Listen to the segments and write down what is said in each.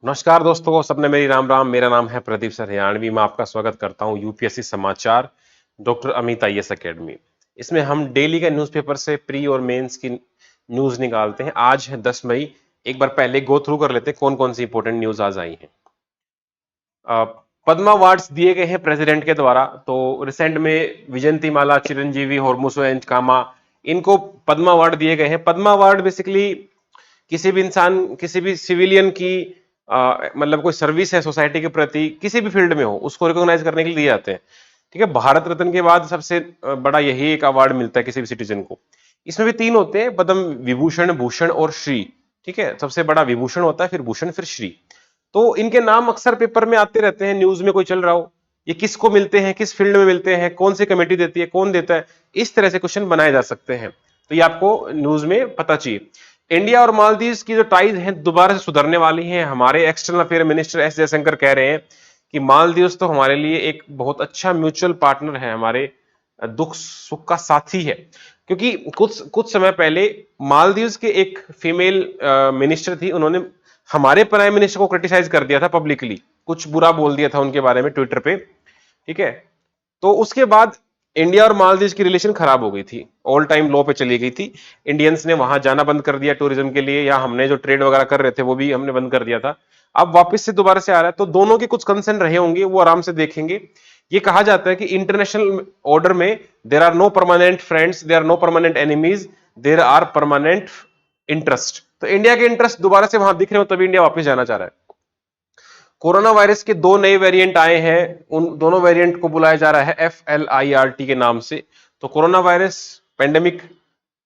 नमस्कार दोस्तों, सबने मेरी राम राम। मेरा नाम है प्रदीप सरयाणवी। मैं आपका स्वागत करता हूं यूपीएससी समाचार डॉक्टर अमित आईएएस एकेडमी। इसमें हम डेली का न्यूज़पेपर से प्री और मेंस की न्यूज निकालते हैं। आज है 10 मई। एक बार पहले गो थ्रू कर लेते हैं कौन कौन सी इंपॉर्टेंट न्यूज आज आई हैं। अ, पद्मा अवार्ड्स दिए गए हैं प्रेसिडेंट के द्वारा। तो रिसेंट में विजयंतीमाला, चिरंजीवी, होर्मुसो एंड कामा, इनको पद्मा अवार्ड दिए गए हैं। पद्मा अवार्ड बेसिकली किसी भी इंसान, किसी भी सिविलियन की मतलब कोई सर्विस है सोसाइटी के प्रति, किसी भी फील्ड में हो, उसको रिकॉग्नाइज करने के लिए दिए जाते हैं। ठीक है, भारत रत्न के बाद सबसे बड़ा यही एक अवार्ड मिलता है किसी भी सिटीजन को। इसमें भी तीन होते हैं, पद्म विभूषण, भूषण और श्री। ठीक है, सबसे बड़ा विभूषण होता है, फिर भूषण, फिर श्री। तो इनके नाम अक्सर पेपर में आते रहते हैं, न्यूज में कोई चल रहा हो। ये किसको मिलते हैं, किस फील्ड में मिलते हैं, कौन सी कमेटी देती है, कौन देता है, इस तरह से क्वेश्चन बनाए जा सकते हैं। तो ये आपको न्यूज में पता चाहिए। इंडिया और मालदीव की जो टाइज हैं दोबारा से सुधरने वाली हैं। हमारे external affair minister S Jaishankar कह रहे हैं कि मालदीव तो हमारे लिए एक बहुत अच्छा म्यूचुअल पार्टनर है, हमारे दुख सुख का साथी है। क्योंकि कुछ कुछ समय पहले मालदीव के एक फीमेल मिनिस्टर थी, उन्होंने हमारे प्राइम मिनिस्टर को क्रिटिसाइज कर दिया था पब्लिकली, कुछ बुरा बोल दिया था उनके बारे में ट्विटर पे। ठीक है, तो उसके बाद इंडिया और मालदीव की रिलेशन खराब हो गई थी, ऑल टाइम लो पे चली गई थी। इंडियंस ने वहां जाना बंद कर दिया टूरिज्म के लिए, या हमने जो ट्रेड वगैरह कर रहे थे वो भी हमने बंद कर दिया था। अब वापस से दोबारा से आ रहा है, तो दोनों के कुछ कंसर्न रहे होंगे, वो आराम से देखेंगे। ये कहा जाता है कि इंटरनेशनल ऑर्डर में there are no permanent friends, there are no permanent enemies, there are permanent interest. तो इंडिया के इंटरेस्ट दोबारा से वहां दिख रहे हो, तभी इंडिया वापस जाना चाह रहा है। कोरोना वायरस के दो नए वेरिएंट आए हैं, उन दोनों वेरिएंट को बुलाया जा रहा है FLIRT के नाम से। तो कोरोना वायरस पेंडेमिक,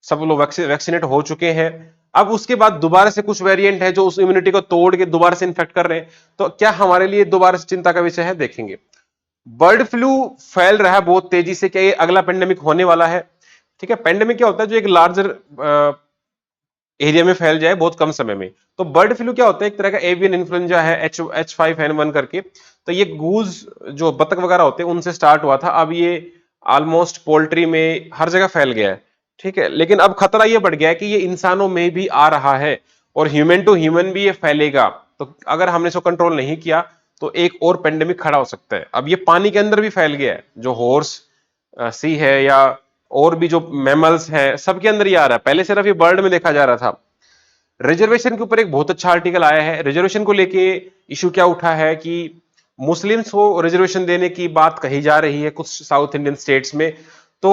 सब लोग वैक्सीनेट हो चुके हैं। अब उसके बाद दोबारा से कुछ वेरिएंट है जो उस इम्यूनिटी को तोड़ के दोबारा से इन्फेक्ट कर रहे हैं। तो क्या हमारे लिए दोबारा से चिंता का विषय है, देखेंगे। बर्ड फ्लू फैल रहा है बहुत तेजी से, क्या ये अगला पेंडेमिक होने वाला है? ठीक है, पेंडेमिक क्या होता है, जो एक लार्जर एरिया में फैल जाए बहुत कम समय में। तो बर्ड फ्लू क्या होता है, एक तरह का एवियन इन्फ्लुएंजा है, H5N1 करके। तो ये गूज, जो बतख वगैरह होते हैं, उनसे स्टार्ट हुआ था। अब ये ऑलमोस्ट पोल्ट्री में हर जगह फैल गया है। ठीक है, लेकिन अब खतरा ये बढ़ गया है कि ये इंसानों में भी आ रहा है, और ह्यूमन टू ह्यूमन भी ये फैलेगा। तो अगर हमने इसको कंट्रोल नहीं किया तो एक और पेंडेमिक खड़ा हो सकता है। अब ये पानी के अंदर भी फैल गया है, जो हॉर्स सी है या और भी जो मैमल्स हैं, सबके अंदर ही आ रहा है। पहले सिर्फ ये बर्ड में देखा जा रहा था। रिजर्वेशन के ऊपर एक बहुत अच्छा आर्टिकल आया है। रिजर्वेशन को लेके इशू क्या उठा है कि मुस्लिम्स को रिजर्वेशन देने की बात कही जा रही है कुछ साउथ इंडियन स्टेट्स में। तो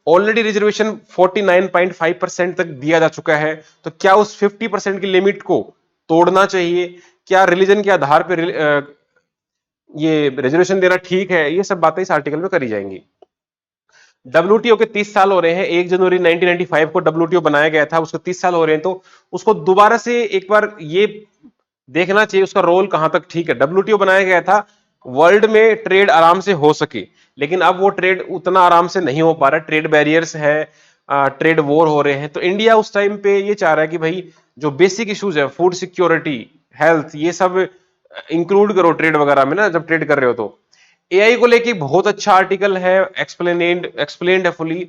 ऑलरेडी रिजर्वेशन 49.5% तक दिया जा चुका है। तो क्या उस 50% की लिमिट को तोड़ना चाहिए? क्या रिलीजन के आधार पर ये रिजर्वेशन देना ठीक है? ये सब बातें इस आर्टिकल में करी जाएंगी। डब्ल्यूटीओ के 30 साल हो रहे हैं। 1 जनवरी 1995 को डब्ल्यूटीओ बनाया गया था, उसको 30 साल हो रहे हैं। तो उसको दोबारा से एक बार ये देखना चाहिए उसका रोल कहां तक ठीक है। डब्ल्यूटीओ बनाया गया था वर्ल्ड में ट्रेड आराम से हो सके, लेकिन अब वो ट्रेड उतना आराम से नहीं हो पा रहा। ट्रेड बैरियर्स है, ट्रेड वॉर हो रहे हैं। तो इंडिया उस टाइम पे ये चाह रहा है कि भाई जो बेसिक इश्यूज है, फूड सिक्योरिटी, हेल्थ, ये सब इंक्लूड करो ट्रेड वगैरह में ना, जब ट्रेड कर रहे हो। तो एआई को लेके बहुत अच्छा आर्टिकल है, एक्सप्लेन्ड है फुली,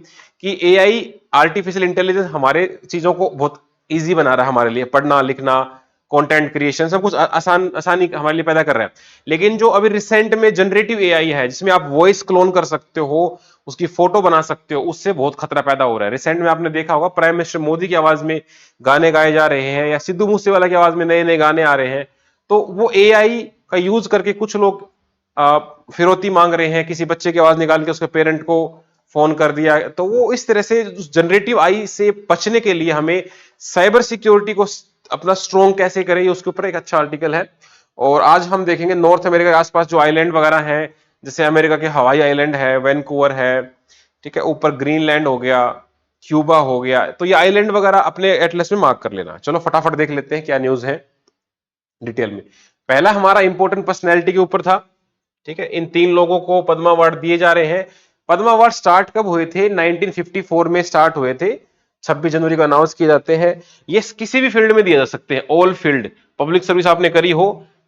कि एआई, आर्टिफिशियल इंटेलिजेंस, हमारे चीजों को बहुत इजी बना रहा है हमारे लिए। पढ़ना लिखना, कंटेंट क्रिएशन, सब कुछ आसानी हमारे लिए पैदा कर रहा है। लेकिन जो अभी रिसेंट में जनरेटिव एआई है, जिसमें आप वॉइस क्लोन कर सकते हो, उसकी फोटो बना सकते हो, उससे बहुत खतरा पैदा हो रहा है। रिसेंट में आपने देखा होगा प्राइम मिनिस्टर मोदी की आवाज में गाने गाए जा रहे हैं, या सिद्धू मूसेवाला की आवाज में नए नए गाने आ रहे हैं। तो वो एआई का यूज करके कुछ लोग फिरौती मांग रहे हैं। किसी बच्चे की आवाज निकाल के उसके पेरेंट को फोन कर दिया। तो वो इस तरह से जनरेटिव आई से बचने के लिए हमें साइबर सिक्योरिटी को अपना स्ट्रॉन्ग कैसे करें, उसके ऊपर एक अच्छा आर्टिकल है। और आज हम देखेंगे नॉर्थ अमेरिका के आसपास जो आइलैंड वगैरह हैं, जैसे अमेरिका के हवाई आइलैंड है, वैनकूवर है, ठीक है, ऊपर ग्रीनलैंड हो गया, क्यूबा हो गया। तो ये आइलैंड वगैरह अपने एटलस में मार्क कर लेना। चलो फटाफट देख लेते हैं क्या न्यूज है डिटेल में। पहला हमारा इंपॉर्टेंट पर्सनैलिटी के ऊपर था। ठीक है, इन तीन लोगों को पद्मा अवार्ड दिए जा रहे हैं। पद्मा अवार्ड स्टार्ट कब हुए थे? 1954 में स्टार्ट हुए थे। 26 जनवरी को अनाउंस किए जाते हैं। ये किसी भी फील्ड में दिए जा सकते हैं, ऑल फील्ड। पब्लिक सर्विस आपने करी हो,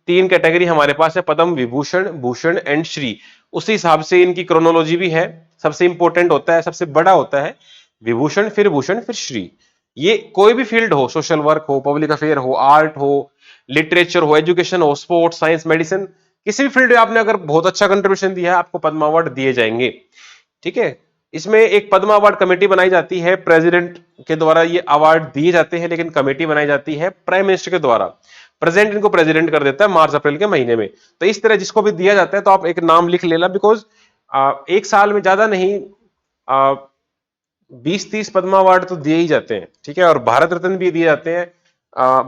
तीन कैटेगरी हमारे पास है, पद्म विभूषण, भूषण एंड श्री। उसी हिसाब से इनकी क्रोनोलॉजी भी है। सबसे इंपॉर्टेंट होता है, सबसे बड़ा होता है विभूषण, फिर भूषण, फिर श्री। ये कोई भी फील्ड हो, सोशल वर्क हो, पब्लिक अफेयर हो, आर्ट हो, लिटरेचर हो, एजुकेशन हो, स्पोर्ट्स, साइंस, मेडिसिन, किसी भी फील्ड में आपने अगर बहुत अच्छा कंट्रीब्यूशन दिया है, आपको पद्म अवार्ड दिए जाएंगे। ठीक है। इसमें एक पद्म अवार्ड कमेटी बनाई जाती है, प्रेसिडेंट के द्वारा ये अवार्ड दिए जाते हैं, लेकिन कमेटी बनाई जाती है प्राइम मिनिस्टर के द्वारा। प्रेसिडेंट इनको प्रेसिडेंट कर देता है मार्च अप्रैल के महीने में। तो इस तरह जिसको भी दिया जाता है, तो आप एक नाम लिख लेना, बिकॉज एक साल में ज्यादा नहीं 20-30 पद्मा अवार्ड तो दिए ही जाते हैं। ठीक है। और भारत रत्न भी दिए जाते हैं।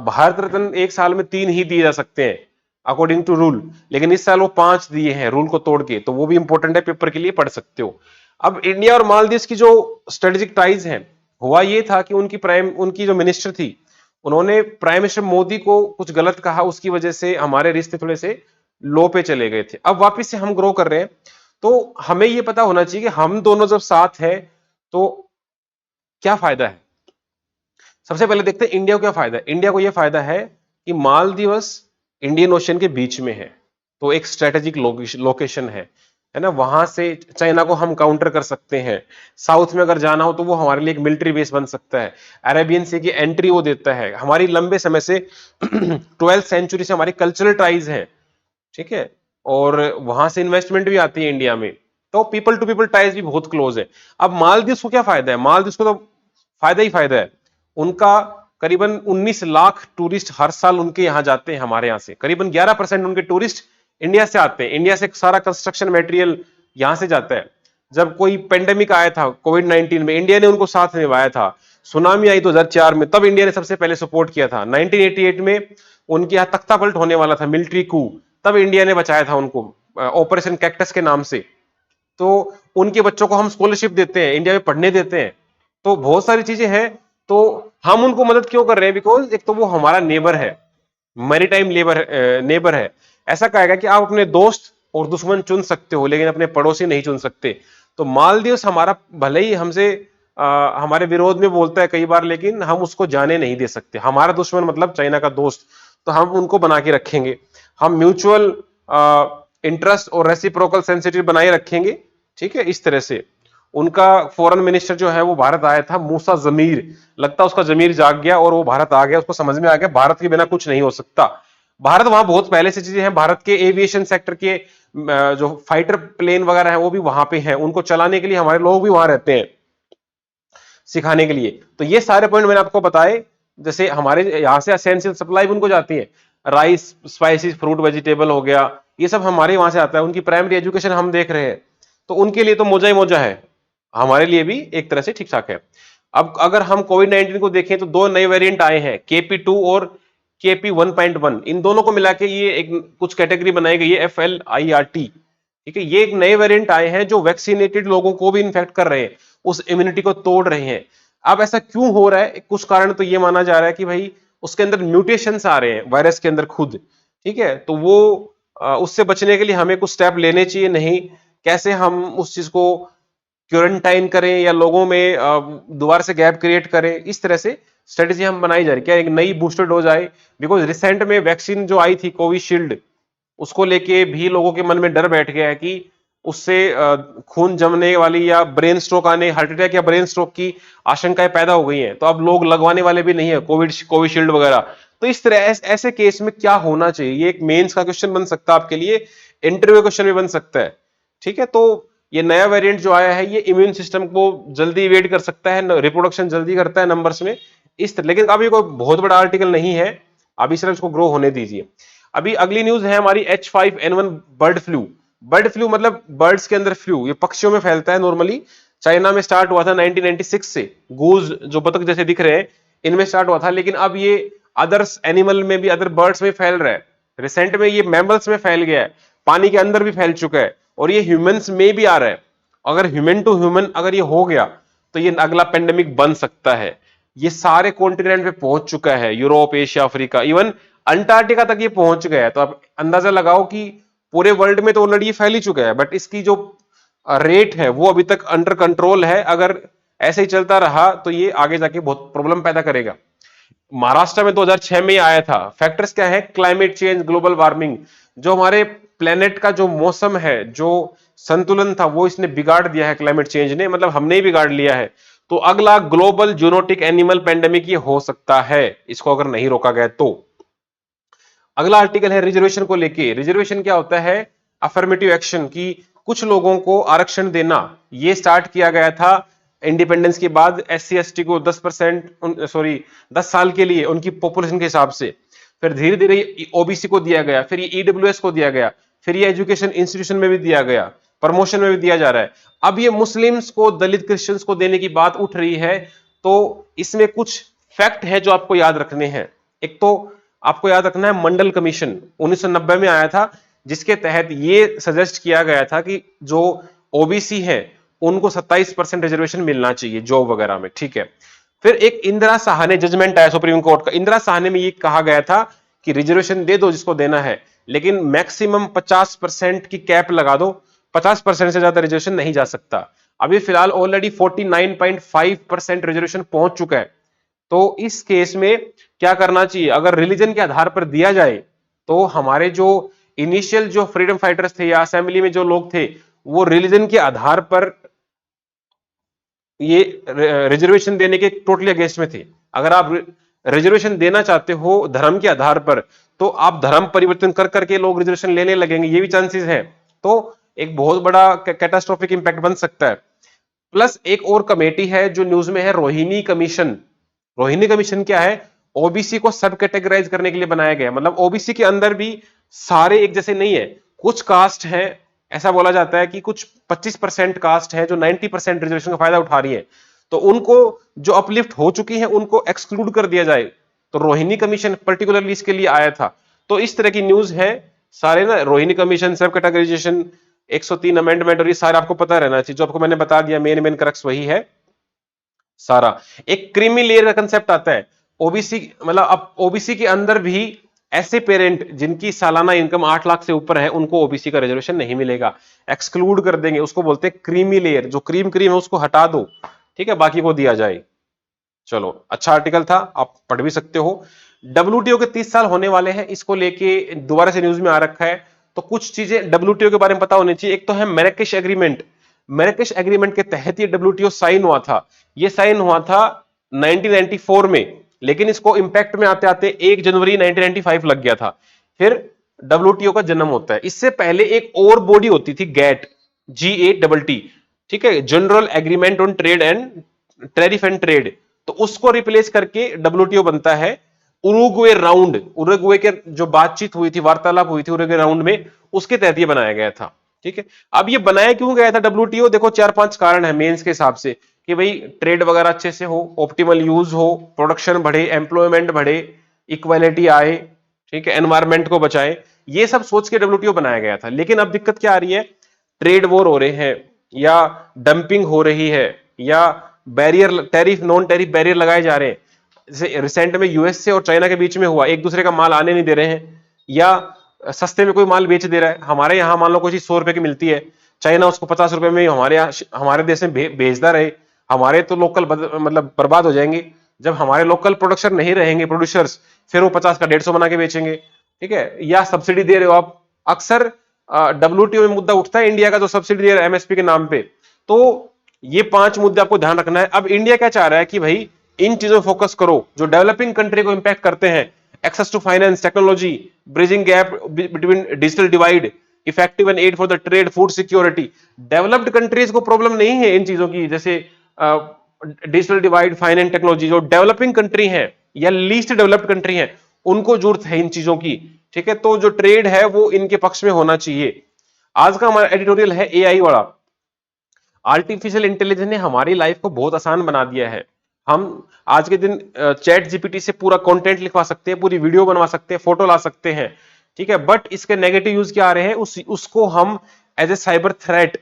भारत रत्न एक साल में 3 ही दिए जा सकते हैं अकॉर्डिंग टू रूल, लेकिन इस साल वो 5 दिए हैं रूल को तोड़ के, तो वो भी इंपॉर्टेंट है, पेपर के लिए पढ़ सकते हो। अब इंडिया और मालदीव की जो स्ट्रेटेजिक टाइज हैं, हुआ ये था कि उनकी जो मिनिस्टर थी, उन्होंने प्राइम मिनिस्टर मोदी को कुछ गलत कहा, उसकी वजह से हमारे रिश्ते थोड़े से लो पे चले गए थे। अब वापस से हम ग्रो कर रहे हैं, तो हमें ये पता होना चाहिए कि हम दोनों जब साथ हैं तो क्या फायदा है। सबसे पहले देखते हैं इंडिया को क्या फायदा है। इंडिया को यह फायदा है कि मालदीव्स इंडियन ओशन के बीच में है, तो एक स्ट्रेटेजिक लोकेशन है ना। वहां से चाइना को हम काउंटर कर सकते हैं। साउथ में अगर जाना हो तो वो हमारे लिए एक मिलिट्री बेस बन सकता है। अरेबियन सी की एंट्री वो देता है। हमारी लंबे समय से 12th सेंचुरी से हमारी कल्चरल टाइज है। ठीक है। और वहां से इन्वेस्टमेंट भी आती है इंडिया में, तो पीपल टू पीपल टाइज भी बहुत क्लोज है। अब मालदीव को क्या फायदा है? मालदीव को तो फायदा ही फायदा है। उनका करीबन 19 लाख टूरिस्ट हर साल उनके यहां जाते हैं। हमारे यहां से करीबन 11% उनके टूरिस्ट इंडिया से आते हैं। इंडिया से सारा कंस्ट्रक्शन मटेरियल यहां से जाता है। जब कोई पेंडेमिक आया था कोविड-19 में, इंडिया ने उनको साथ निभाया था। सुनामी आई 2004 में, तब इंडिया ने सबसे पहले सपोर्ट किया था। 1988 में उनके यहाँ तख्ता पलट होने वाला था, मिलिट्री कू, तब इंडिया ने बचाया था उनको, ऑपरेशन कैक्टस के नाम से। तो उनके बच्चों को हम स्कॉलरशिप देते हैं, इंडिया में पढ़ने देते हैं। तो बहुत सारी चीजें हैं। तो हम उनको मदद क्यों कर रहे हैं? बिकॉज एक तो वो हमारा नेबर है, मैरीटाइम नेबर है। ऐसा कहेगा कि आप अपने दोस्त और दुश्मन चुन सकते हो, लेकिन अपने पड़ोसी नहीं चुन सकते। तो मालदीव्स हमारा भले ही हमसे हमारे विरोध में बोलता है कई बार, लेकिन हम उसको जाने नहीं दे सकते। हमारा दुश्मन मतलब चाइना का दोस्त, तो हम उनको बना के रखेंगे। हम म्यूचुअल इंटरेस्ट और रेसिप्रोकल सेंसिटिव बनाए रखेंगे। ठीक है। इस तरह से उनका फॉरेन मिनिस्टर जो है वो भारत आया था, मूसा जमीर, लगता है उसका जमीर जाग गया और वो भारत आ गया। उसको समझ में आ गया भारत के बिना कुछ नहीं हो सकता। भारत वहां बहुत पहले से चीजें हैं। भारत के एविएशन सेक्टर के जो फाइटर प्लेन वगैरह है वो भी वहां पे हैं। उनको चलाने के लिए हमारे लोग भी वहां रहते हैं, सिखाने के लिए। तो ये सारे पॉइंट मैंने आपको बताए। जैसे हमारे यहाँ से एसेंशियल सप्लाई भी उनको जाती है, राइस, स्पाइसेस, फ्रूट, वेजिटेबल हो गया, ये सब हमारे वहां से आता है। उनकी प्राइमरी एजुकेशन हम देख रहे हैं, तो उनके लिए तो मोजा ही मोजा है। हमारे लिए भी एक तरह से ठीक ठाक है। अब अगर हम कोविड-19 को देखें तो दो नए वेरिएंट आए हैं, KP2 और KP1.1। इन दोनों को मिला के ये एक कुछ कैटेगरी बनाई गई है, FLIRT। ठीक है। ये एक नए वेरिएंट आए हैं जो वैक्सीनेटेड लोगों को भी इन्फेक्ट कर रहे हैं, उस इम्यूनिटी को तोड़ रहे हैं। अब ऐसा क्यों हो रहा है? कुछ कारण तो ये माना जा रहा है कि भाई उसके अंदर म्यूटेशंस आ रहे हैं वायरस के अंदर खुद। ठीक है। तो वो उससे बचने के लिए हमें कुछ स्टेप लेने चाहिए। नहीं, कैसे हम उस चीज को क्वारंटाइन करें या लोगों में दोबारा से गैप क्रिएट करें, इस तरह से स्ट्रेटेजी हम बनाई जा रही है। क्या एक नई बूस्टर डोज आए? बिकॉज रिसेंट में वैक्सीन जो आई थी कोविशील्ड, उसको लेके भी लोगों के मन में डर बैठ गया है कि उससे खून जमने वाली या ब्रेन स्ट्रोक आने, हार्ट अटैक या ब्रेन स्ट्रोक की आशंकाएं पैदा हो गई हैं। तो अब लोग लगवाने वाले भी नहीं है कोविशील्ड वगैरह। तो इस तरह ऐसे केस में क्या होना चाहिए, ये एक मेंस का क्वेश्चन बन सकता है आपके लिए, इंटरव्यू क्वेश्चन भी बन सकता है। ठीक है। तो ये नया वेरिएंट जो आया है, ये इम्यून सिस्टम को जल्दी इवेड कर सकता है, रिप्रोडक्शन जल्दी करता है नंबर्स में, इस तरह। लेकिन अभी कोई बहुत बड़ा आर्टिकल नहीं है, अभी सिर्फ इसको ग्रो होने दीजिए। अभी अगली न्यूज है हमारी H5N1 bird flu. Bird flu मतलब बर्ड्स के अंदर फ्लू, ये पक्षियों में फैलता है नॉर्मली। चाइना में स्टार्ट हुआ था 1996 से, गूज जो बतख जैसे दिख रहे हैं इनमें स्टार्ट हुआ था, लेकिन अब ये अदर्स एनिमल में भी, अदर बर्ड्स में फैल रहा है। रिसेंट में ये मैमल्स में फैल गया है, पानी के अंदर भी फैल चुका है, और ये ह्यूमंस में भी आ रहा है। अगर ह्यूमन टू ह्यूमन अगर ये हो गया तो ये अगला पेंडेमिक बन सकता है। ये सारे कॉन्टिनेंट पे पहुंच चुका है, Europe, Asia, Africa, even Antarctica तक ये पहुंच गया है। तो आप अंदाजा लगाओ कि पूरे वर्ल्ड में तो ऑलरेडी ये फैल ही चुका है, बट इसकी जो रेट है वो अभी तक अंडर कंट्रोल है। अगर ऐसे ही चलता रहा तो ये आगे जाके बहुत प्रॉब्लम पैदा करेगा। महाराष्ट्र में 2006 में आया था। फैक्टर्स क्या है? क्लाइमेट चेंज, ग्लोबल वार्मिंग, जो हमारे प्लेनेट का जो मौसम है, जो संतुलन था, वो इसने बिगाड़ दिया है क्लाइमेट चेंज ने, मतलब हमने ही बिगाड़ लिया है। तो अगला ग्लोबल जूनोटिक एनिमल पेंडेमिक ये हो सकता है, इसको अगर नहीं रोका गया तो। अगला आर्टिकल है रिजर्वेशन को लेके। रिजर्वेशन क्या होता है? अफर्मेटिव एक्शन की कुछ लोगों को आरक्षण देना। ये स्टार्ट किया गया था इंडिपेंडेंस के बाद, एससी एसटी को 10%, सॉरी 10 साल के लिए उनकी पॉपुलेशन के हिसाब से। फिर धीरे धीरे ओबीसी को दिया गया, फिर ये ईडब्ल्यूएस को दिया गया, फिर ये एजुकेशन इंस्टीट्यूशन में भी दिया गया, प्रमोशन में भी दिया जा रहा है। अब ये मुस्लिम्स को, दलित क्रिश्चियंस को देने की बात उठ रही है। तो इसमें कुछ फैक्ट है जो आपको याद रखने हैं। एक तो आपको याद रखना है मंडल कमीशन 1990 में आया था, जिसके तहत ये सजेस्ट किया गया था कि जो ओबीसी है उनको 27% रिजर्वेशन मिलना चाहिए जॉब वगैरह में, ठीक है। फिर एक इंदिरा साहनी जजमेंट आया सुप्रीम कोर्ट का। इंदिरा साहनी में ये कहा गया था कि रिजर्वेशन दे दो जिसको देना है, लेकिन मैक्सिमम 50% की कैप लगा दो, 50% से ज्यादा रिजर्वेशन नहीं जा सकता। अभी फिलहाल ऑलरेडी 49.5% रिजर्वेशन पहुंच चुका है। तो इस केस में क्या करना चाहिए? अगर रिलीजन के आधार पर दिया जाए तो हमारे जो इनिशियल जो फ्रीडम फाइटर्स थे या असेंबली में जो लोग थे, वो रिलीजन के आधार पर ये रिजर्वेशन देने के टोटली अगेंस्ट में थे। अगर आप रिजर्वेशन देना चाहते हो धर्म के आधार पर, तो आप धर्म परिवर्तन कर करके लोग रिजर्वेशन लेने लगेंगे, ये भी चांसेस है। तो एक बहुत बड़ा कैटास्ट्रोफिक इंपैक्ट बन सकता है। प्लस एक और कमेटी है जो न्यूज में है, रोहिणी कमीशन। रोहिणी कमीशन क्या है? ओबीसी को सब कैटेगराइज करने के लिए बनाया गया। मतलब ओबीसी के अंदर भी सारे एक जैसे नहीं है, कुछ कास्ट है, ऐसा बोला जाता है कि कुछ 25% कास्ट है जो 90% रिजर्वेशन का फायदा उठा रही है, तो उनको जो अपलिफ्ट हो चुकी है उनको एक्सक्लूड कर दिया जाए। तो रोहिणी कमीशन पर्टिकुलरली इसके लिए आया था। तो इस तरह की न्यूज है सारे ना, रोहिणी कमीशन, सब कैटेगराइजेशन, 103 अमेंडमेंट, और ये सारे आपको पता रहना चाहिए। जो आपको मैंने बता दिया मेन क्रक्स वही है सारा। एक क्रीमी लेयर का कंसेप्ट आता है ओबीसी, मतलब अब ओबीसी के अंदर भी ऐसे पेरेंट जिनकी सालाना इनकम 8 लाख से ऊपर है, उनको ओबीसी का रिजर्वेशन नहीं मिलेगा, एक्सक्लूड कर देंगे। उसको बोलते हैं क्रीमी लेयर। जो क्रीम है उसको हटा दो, ठीक है, बाकी को दिया जाए। चलो, अच्छा आर्टिकल था, आप पढ़ भी सकते हो। डब्ल्यूटीओ के 30 साल होने वाले हैं, इसको लेके दोबारा से न्यूज में आ रखा है। तो कुछ चीजें डब्ल्यूटीओ के बारे में पता होनी चाहिए। एक तो है मैराकेश एग्रीमेंट। मैराकेश एग्रीमेंट के तहत ये डब्ल्यूटीओ साइन हुआ था। ये साइन हुआ था 1994 में, लेकिन इसको इंपैक्ट में आते आते 1 जनवरी 1995 लग गया था। फिर डब्ल्यूटीओ का जन्म होता है। इससे पहले एक और बॉडी होती थी, गैट, GATT, ठीक है, general agreement on trade and tariff and trade. तो उसको रिप्लेस करके डब्ल्यूटीओ बनता है। उरुग्वे राउंड, उरुग्वे के जो बातचीत हुई थी, वार्तालाप हुई थी उरुग्वे राउंड में, उसके तहत ये बनाया गया था, ठीक है। अब ये बनाया क्यों गया था डब्ल्यूटीओ? देखो 4-5 कारण है मेंस के हिसाब से, कि भाई ट्रेड वगैरह अच्छे से हो, ऑप्टिमल यूज हो, प्रोडक्शन बढ़े, एम्प्लॉयमेंट बढ़े, इक्वालिटी आए, ठीक है, एनवायरमेंट को बचाए। ये सब सोच के डब्ल्यूटीओ बनाया गया था। लेकिन अब दिक्कत क्या आ रही है? ट्रेड वॉर हो रहे हैं, या डंपिंग हो रही है, या barrier, tariff, non tariff barrier लगाए जा रहे हैं। जैसे रिसेंट में यूएस से और चाइना के बीच में हुआ, एक दूसरे का माल आने नहीं दे रहे हैं, या सस्ते में कोई माल बेच दे रहा है। हमारे यहाँ मान लो कोई चीज 100 रुपए की मिलती है, चाइना उसको 50 रुपए में हमारे देश में भेजता रहे। हमारे तो लोकल मतलब बर्बाद हो जाएंगे। जब हमारे लोकल प्रोडक्शन नहीं रहेंगे, प्रोड्यूसर्स, फिर वो 50 का 150 बना के बेचेंगे, ठीक है। या सब्सिडी दे रहे हो आप, अक्सर डब्ल्यूटीओ में मुद्दा उठता है इंडिया का, जो सब्सिडी दे रहा है एमएसपी के नाम पे। तो ये 5 मुद्दे आपको ध्यान रखना है। अब इंडिया क्या चाह रहा है कि भाई इन चीजों फोकस करो जो डेवलपिंग कंट्री को इंपैक्ट करते हैं। Access to finance, technology, bridging gap between digital divide, effective and aid for the trade, food security. Developed countries को प्रॉब्लम नहीं है इन चीजों की, जैसे डिजिटल डिवाइड, फाइनेंस, टेक्नोलॉजी। जो डेवलपिंग कंट्री है या लीस्ट डेवलप्ड कंट्री है, उनको जरूरत है इन चीजों की, ठीक है। तो जो ट्रेड है वो इनके पक्ष में होना चाहिए। आज का हमारा एडिटोरियल है एआई वाला। आर्टिफिशियल इंटेलिजेंस ने हमारी लाइफ को बहुत आसान बना दिया है। हम आज के दिन चैट जीपीटी से पूरा कंटेंट लिखवा सकते हैं, पूरी वीडियो बनवा सकते हैं, फोटो ला सकते हैं, ठीक है। बट इसके नेगेटिव यूज क्या आ रहे हैं? उसको हम as a cyber threat,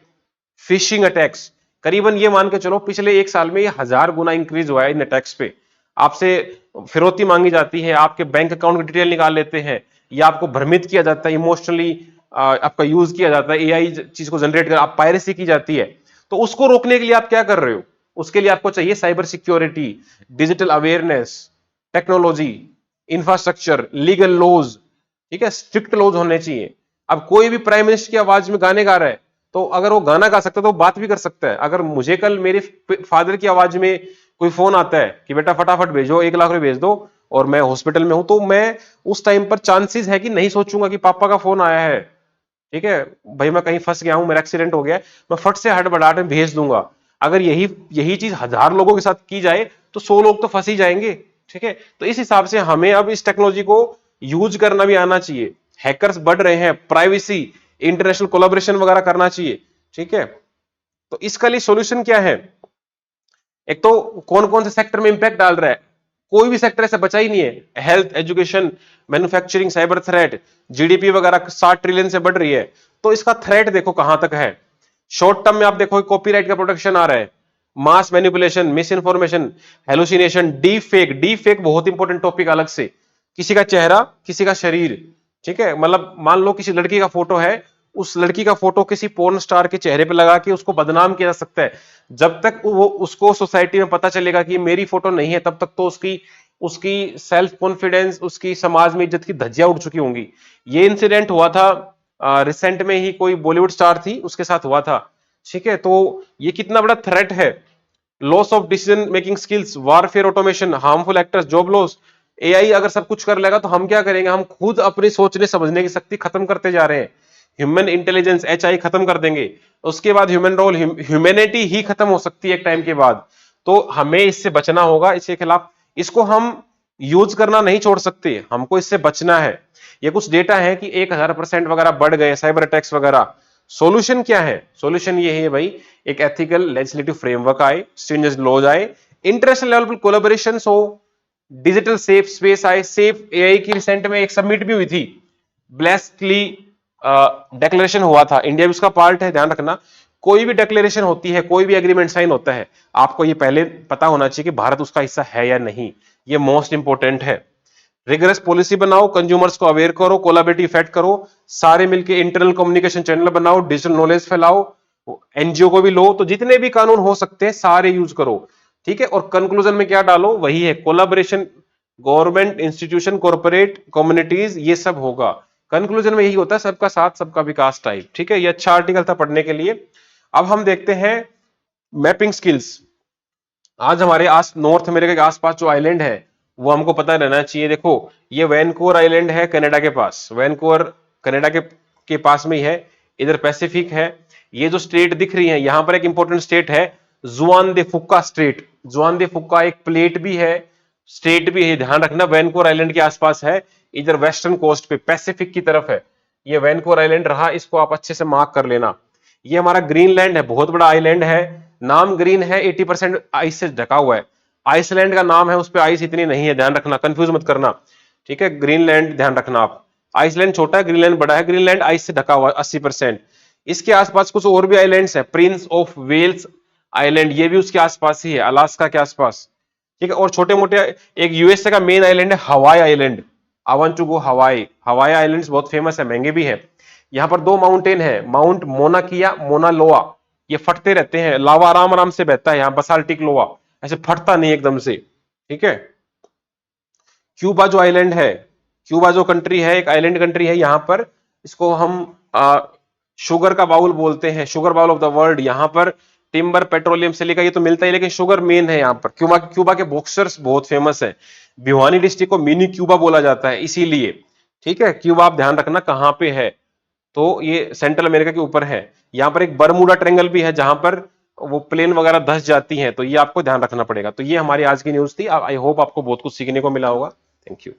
phishing attacks, करीबन ये मान के चलो पिछले 1 साल में ये 1000 गुना इंक्रीज हुआ है इन अटैक्स पे। आपसे फिरौती मांगी जाती है, आपके बैंक अकाउंट की डिटेल निकाल लेते हैं, या आपको भ्रमित किया जाता है, इमोशनली आपका यूज किया जाता है, एआई चीज को जनरेट कर, आप पायरेसी की जाती है। तो उसको रोकने के लिए आप क्या कर रहे हो? उसके लिए आपको चाहिए cyber security, digital awareness, technology, infrastructure, legal laws, ठीक है, स्ट्रिक्ट लॉज होने चाहिए। अब कोई भी प्राइम मिनिस्टर की आवाज में गाने गा रहा है तो अगर वो गाना गा सकता है तो वो बात भी कर सकता है। अगर मुझे कल मेरे फादर की आवाज में कोई फोन आता है कि बेटा फटाफट भेजो, 1 लाख रुपए भेज दो, और मैं हॉस्पिटल में हूं, तो मैं उस टाइम पर चांसेस है कि नहीं सोचूंगा कि पापा का फोन आया है, ठीक है भाई मैं कहीं फंस गया हूं, मेरा एक्सीडेंट हो गया है, मैं फट से हड़बड़ाहट में भेज दूंगा। अगर यही यही चीज 1000 लोगों के साथ की जाए तो 100 लोग तो फंस ही जाएंगे, ठीक है। तो इस हिसाब से हमें अब इस टेक्नोलॉजी को यूज करना भी आना चाहिए। हैकर्स बढ़ रहे हैं, प्राइवेसी, इंटरनेशनल कोलैबोरेशन वगैरह करना चाहिए, ठीक है। तो इसका लिए सॉल्यूशन क्या है? एक तो कौन कौन से सेक्टर में इंपैक्ट डाल रहा है, कोई भी सेक्टर ऐसा बचा ही नहीं है। Health, education, manufacturing, cyber threat, GDP वगैरह 60 ट्रिलियन से बढ़ रही है। तो इसका थ्रेट देखो कहां तक है। शॉर्ट टर्म में आप देखो कॉपीराइट का प्रोटेक्शन आ रहा है, mass manipulation, misinformation, hallucination, deep fake. Deep fake बहुत इंपॉर्टेंट टॉपिक अलग से, किसी का चेहरा, किसी का शरीर, ठीक है। मतलब मान लो किसी लड़की का फोटो है, उस लड़की का फोटो किसी पोर्न स्टार के चेहरे पे लगा के उसको बदनाम किया जा सकता है। जब तक वो उसको सोसाइटी में पता चलेगा कि मेरी फोटो नहीं है, तब तक तो उसकी उसकी सेल्फ कॉन्फिडेंस, उसकी समाज में इज्जत की धज्जियां उड़ चुकी होंगी। ये इंसिडेंट हुआ था रिसेंट में ही, कोई बॉलीवुड स्टार थी उसके साथ हुआ था, ठीक है। तो ये कितना बड़ा थ्रेट है। Loss of decision making skills, warfare, automation, harmful actors, job loss. AI अगर सब कुछ कर लेगा तो हम क्या करेंगे? हम खुद अपनी सोचने समझने की शक्ति खत्म करते जा रहे हैं। ह्यूमन इंटेलिजेंस, एचआई खत्म कर देंगे। उसके बाद ह्यूमन रोल, ह्यूमैनिटी ही खत्म हो सकती है एक टाइम के बाद। तो हमें इससे बचना होगा, इसके खिलाफ। इसको हम यूज करना नहीं छोड़ सकते, हमको इससे बचना है। ये कुछ डेटा है कि 1000% वगैरह बढ़ गए साइबर अटैक्स वगैरह। सॉल्यूशन क्या है? सॉल्यूशन ये है भाई, एक एथिकल लेजिस्लेटिव फ्रेमवर्क आए, स्ट्रिंजेंट लॉज आए, इंटरनेशनल लेवल पर कोलैबोरेशन हो, डिजिटल सेफ स्पेस आए, सेफ एआई की रिसेंट में एक सबमिट भी हुई थी, ब्लेस्टली डिक्लेरेशन हुआ था, इंडिया भी उसका पार्ट है। ध्यान रखना, कोई भी डिक्लेरेशन होती है, कोई भी एग्रीमेंट साइन होता है, आपको ये पहले पता होना चाहिए कि भारत उसका हिस्सा है या नहीं। ये मोस्ट इंपोर्टेंट है। रिगरस पॉलिसी बनाओ, कंज्यूमर्स को अवेयर करो, कोलैबोरेटिव इफेक्ट करो, सारे मिलकर इंटरनल कम्युनिकेशन चैनल बनाओ, डिजिटल नॉलेज फैलाओ, एनजीओ को भी लो। तो जितने भी कानून हो सकते हैं सारे यूज करो, ठीक है। और कंक्लूजन में क्या डालो? वही है, collaboration, government, institution, corporate, communities, ये सब होगा। कंक्लूजन में यही होता है, सबका साथ सबका विकास टाइप, ठीक है। ये अच्छा आर्टिकल था पढ़ने के लिए। अब हम देखते हैं मैपिंग स्किल्स। आज हमारे आस नॉर्थ अमेरिका के आसपास जो आइलैंड है वो हमको पता रहना चाहिए। देखो, ये वैनकूवर आइलैंड है कनाडा के पास, वैनकूवर कनाडा के पास में ही है, इधर पैसिफिक है। ये जो स्टेट दिख रही है, यहां पर एक इंपॉर्टेंट स्टेट है, जुआन दे फुक्का स्टेट। जुआन दे फुक्का एक प्लेट भी है, स्टेट भी है, ध्यान रखना। वैनकूवर आइलैंड के आसपास है, इधर वेस्टर्न कोस्ट पे पैसिफिक की तरफ है। ये वैनकूवर आइलैंड रहा, इसको आप अच्छे से मार्क कर लेना। ये हमारा ग्रीनलैंड है, बहुत बड़ा आइलैंड है। नाम ग्रीन है, 80% आइस से ढका हुआ है। आइसलैंड का नाम है, उस पर आइस इतनी नहीं है, ध्यान रखना, कंफ्यूज मत करना, ठीक है। ग्रीनलैंड ध्यान रखना आप, आइसलैंड छोटा है, ग्रीनलैंड बड़ा है। ग्रीनलैंड आइस से ढका हुआ है 80%। इसके आसपास कुछ और भी आइलैंड्स है, प्रिंस ऑफ वेल्स आइलैंड, ये भी उसके आसपास ही है, अलास्का के आसपास, ठीक है। और छोटे मोटे, एक यूएसए का मेन आइलैंड है Hawaii island. I want to go Hawaii. Hawaii islands बहुत फेमस है, महंगे भी है। यहाँ पर 2 माउंटेन है, माउंट मोना किया, मोना लोआ। ये फटते रहते हैं, लावा आराम आराम से बहता है यहाँ, बसाल्टिक लोआ, ऐसे फटता नहीं एकदम से, ठीक है। क्यूबा जो आइलैंड है, क्यूबा जो कंट्री है, एक आइलैंड कंट्री है यहाँ पर, इसको हम शुगर का बाउल बोलते हैं, sugar bowl of the world. यहाँ पर टिम्बर, पेट्रोलियम, सिलिका ये तो मिलता ही, लेकिन शुगर मेन है यहाँ पर। क्यूबा क्यूबा के बॉक्सर्स बहुत फेमस है। भिवानी डिस्ट्रिक्ट को मिनी क्यूबा बोला जाता है इसीलिए, ठीक है। क्यूबा आप ध्यान रखना कहाँ पे है, तो ये सेंट्रल अमेरिका के ऊपर है। यहाँ पर एक बरमूडा ट्रेंगल भी है जहां पर वो प्लेन वगैरह धस जाती हैं, तो ये आपको ध्यान रखना पड़ेगा। तो ये हमारी आज की न्यूज थी। आई होप आपको बहुत कुछ सीखने को मिला होगा। Thank you.